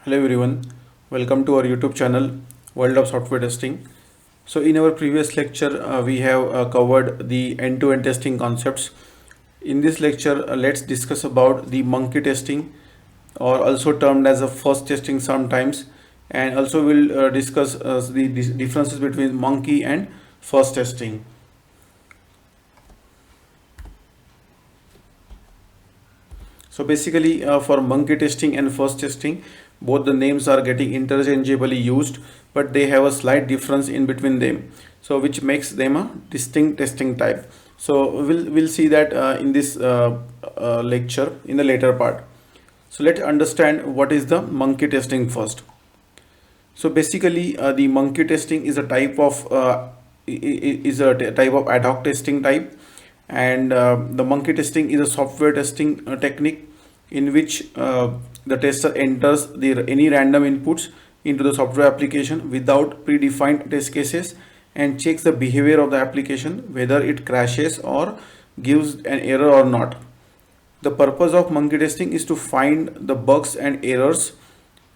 Hello everyone, welcome to our YouTube channel World of Software Testing. So in our previous lecture we have covered the end-to-end testing concepts. In this lecture let's discuss about the monkey testing, or also termed as a fuzz testing sometimes, and also we'll discuss the differences between monkey and fuzz testing. So basically for monkey testing and fuzz testing, both the names are getting interchangeably used, but they have a slight difference in between them, so which makes them a distinct testing type. So we'll see that in this lecture in the later part. So let's understand what is the monkey testing first. So basically the monkey testing is a type of type of ad hoc testing type, and the monkey testing is a software testing technique in which the tester enters any random inputs into the software application without predefined test cases and checks the behavior of the application, whether it crashes or gives an error or not. The purpose of monkey testing is to find the bugs and errors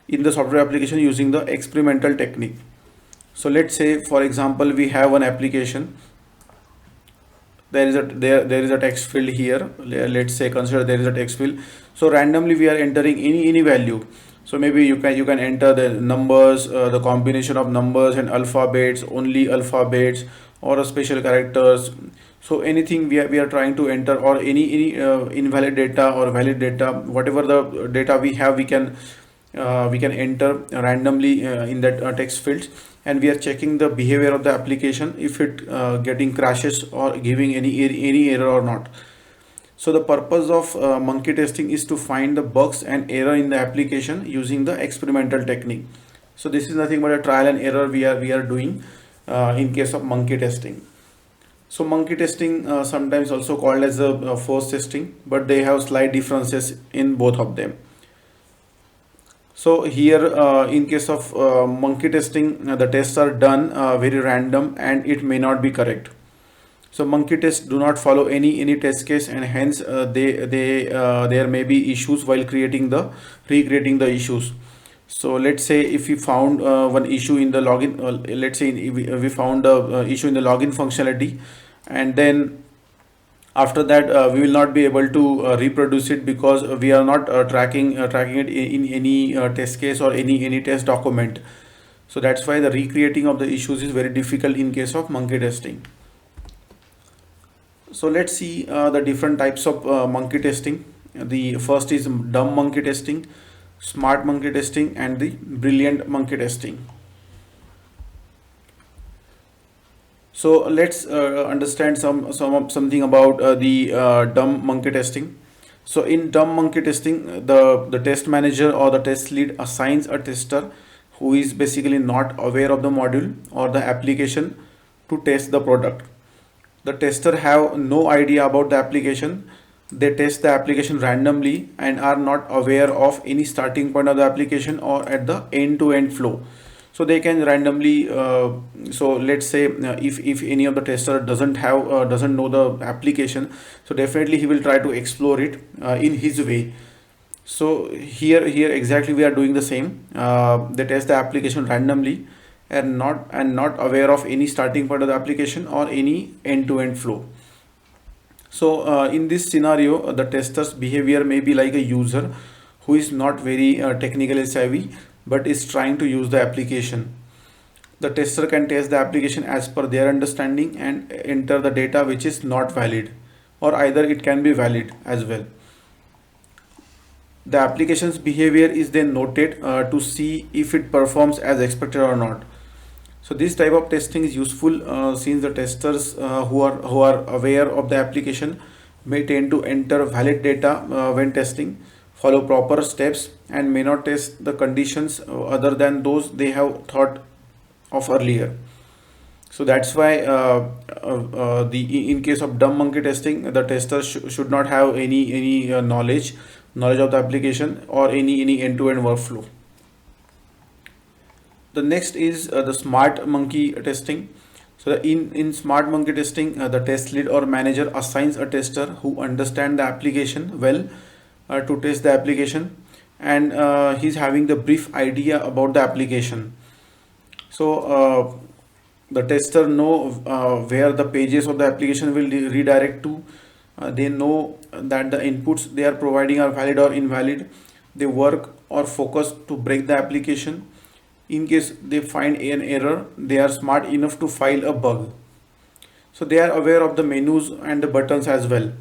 in the software application using the experimental technique. So let's say, for example, we have an application. There is a text field here. Let's say consider there is a text field. So randomly we are entering any value. So maybe you can enter the numbers, the combination of numbers and alphabets, only alphabets, or a special characters. So anything we are trying to enter, or any invalid data or valid data, whatever the data we have, we can enter randomly in that text fields, and we are checking the behavior of the application, if it getting crashes or giving any error or not. So the purpose of monkey testing is to find the bugs and error in the application using the experimental technique. So this is nothing but a trial and error we are doing in case of monkey testing. So monkey testing sometimes also called as a fuzz testing, but they have slight differences in both of them. So here in case of monkey testing, the tests are done very random and it may not be correct. So monkey tests do not follow any test case, and hence there may be issues while recreating the issues. So let's say if we found one issue in the login, let's say we found a issue in the login functionality, and then after that we will not be able to reproduce it because we are not tracking it in any test case or any test document. So that's why the recreating of the issues is very difficult in case of monkey testing. So let's see the different types of monkey testing. The first is dumb monkey testing, smart monkey testing, and the brilliant monkey testing. So let's understand something about the dumb monkey testing. So in dumb monkey testing, the test manager or the test lead assigns a tester who is basically not aware of the module or the application to test the product. The tester have no idea about the application. They test the application randomly and are not aware of any starting point of the application or at the end-to-end flow. So they can randomly so let's say if any of the tester doesn't know the application, so definitely he will try to explore it in his way. So here exactly we are doing the same. They test the application randomly and not aware of any starting point of the application or any end-to-end flow. So in this scenario, the tester's behavior may be like a user who is not very technically savvy but is trying to use the application. The tester can test the application as per their understanding and enter the data which is not valid, or either it can be valid as well. The application's behavior is then noted to see if it performs as expected or not. So this type of testing is useful since the testers who are aware of the application may tend to enter valid data when testing, follow proper steps, and may not test the conditions other than those they have thought of earlier. So that's why in case of dumb monkey testing, the tester should not have any knowledge of the application or any end-to-end workflow. The next is the smart monkey testing. So in smart monkey testing, the test lead or manager assigns a tester who understands the application well to test the application, and he's having the brief idea about the application. So the tester know where the pages of the application will redirect to. They know that the inputs they are providing are valid or invalid. They work or focus to break the application. In case they find an error, they are smart enough to file a bug. So they are aware of the menus and the buttons as well.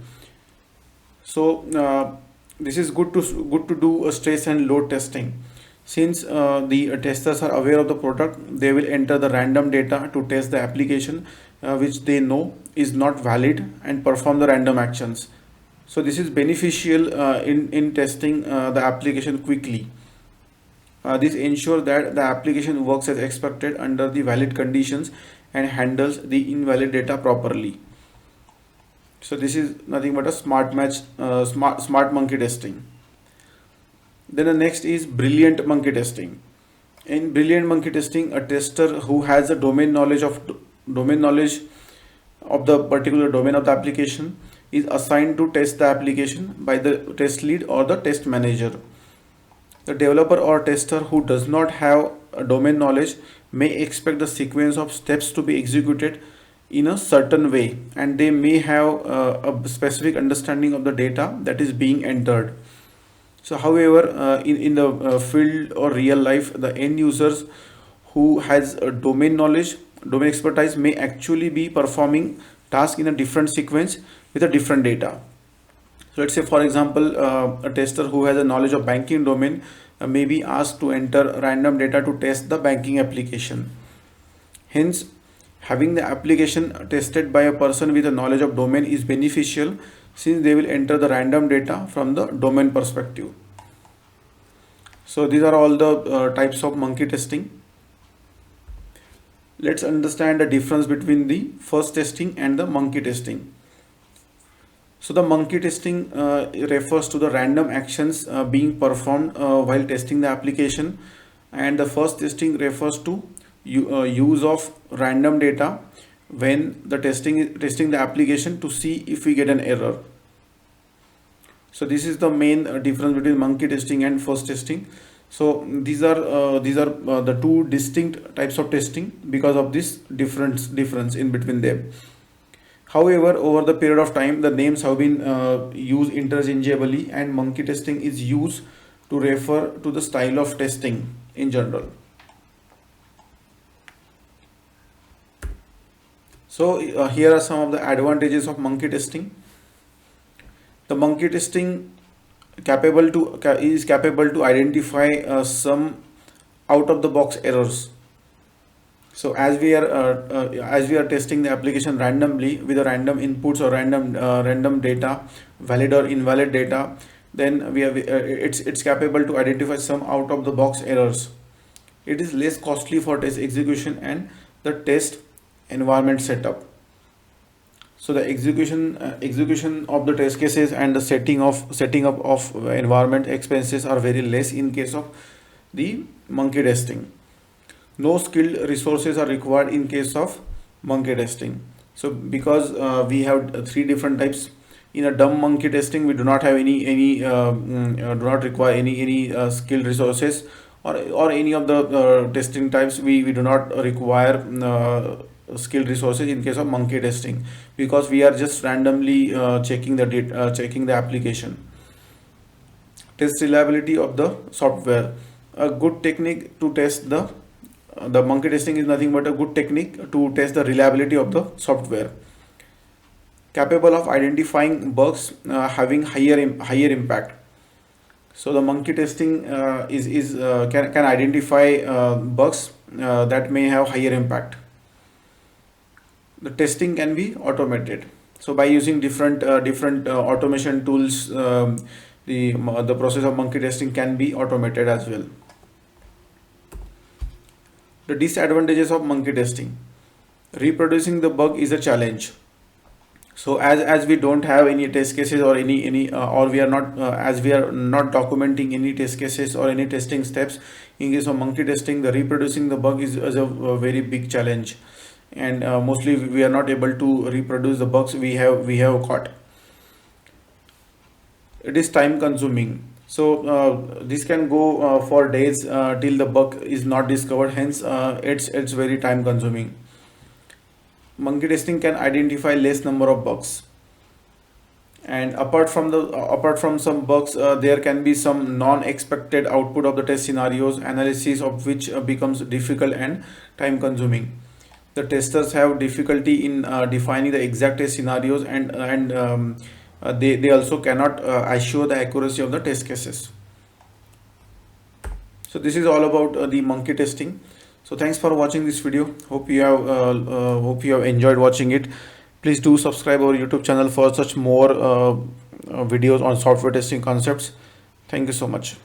So this is good to do a stress and load testing. Since the testers are aware of the product, they will enter the random data to test the application which they know is not valid and perform the random actions. So this is beneficial in testing the application quickly. This ensures that the application works as expected under the valid conditions and handles the invalid data properly. So this is nothing but a smart monkey testing. Then the next is brilliant monkey testing. In brilliant monkey testing, a tester who has a domain knowledge of the particular domain of the application is assigned to test the application by the test lead or the test manager. The developer or tester who does not have a domain knowledge may expect the sequence of steps to be executed in a certain way, and they may have a specific understanding of the data that is being entered. So however, in the field or real life, the end users who has a domain knowledge, domain expertise may actually be performing task in a different sequence with a different data. So let's say, for example, a tester who has a knowledge of banking domain may be asked to enter random data to test the banking application. Hence, having the application tested by a person with a knowledge of domain is beneficial, since they will enter the random data from the domain perspective. So these are all the types of monkey testing. Let's understand the difference between the fuzz testing and the monkey testing. So the monkey testing refers to the random actions being performed while testing the application, and the fuzz testing refers to use of random data when the testing the application to see if we get an error. So this is the main difference between monkey testing and fuzz testing. So these are the two distinct types of testing because of this difference in between them. However, over the period of time, the names have been used interchangeably, and monkey testing is used to refer to the style of testing in general. So here are some of the advantages of monkey testing. The monkey testing is capable to identify some out of the box errors. So as we are testing the application randomly with a random inputs or random data, valid or invalid data, then it's capable to identify some out of the box errors. It is less costly for test execution and the test environment setup. So the execution of the test cases and the setting up of environment expenses are very less in case of the monkey testing. No skilled resources are required in case of monkey testing. So because we have three different types. In a dumb monkey testing, we do not have do not require any skilled resources, or any of the testing types. We do not require skilled resources in case of monkey testing, because we are just randomly checking the data, checking the application. Test reliability of the software. A good technique to test the monkey testing is nothing but a good technique to test the reliability of the software. Capable of identifying bugs having higher impact. So the monkey testing can identify bugs that may have higher impact. The testing can be automated. So by using different automation tools, the process of monkey testing can be automated as well. The disadvantages of monkey testing. Reproducing the bug is a challenge. So as we don't have any test cases or or we are not as we are not documenting any test cases or any testing steps, in case of monkey testing, the reproducing the bug is a very big challenge, and mostly we are not able to reproduce the bugs we have caught. It is time consuming. So this can go for days till the bug is not discovered. Hence, it's very time consuming. Monkey testing can identify less number of bugs. And apart from some bugs, there can be some non-expected output of the test scenarios, analysis of which becomes difficult and time consuming. The testers have difficulty in defining the exact test scenarios, and they also cannot assure the accuracy of the test cases. So this is all about the monkey testing. So thanks for watching this video. Hope you have enjoyed watching it. Please do subscribe our YouTube channel for such more videos on software testing concepts. Thank you so much.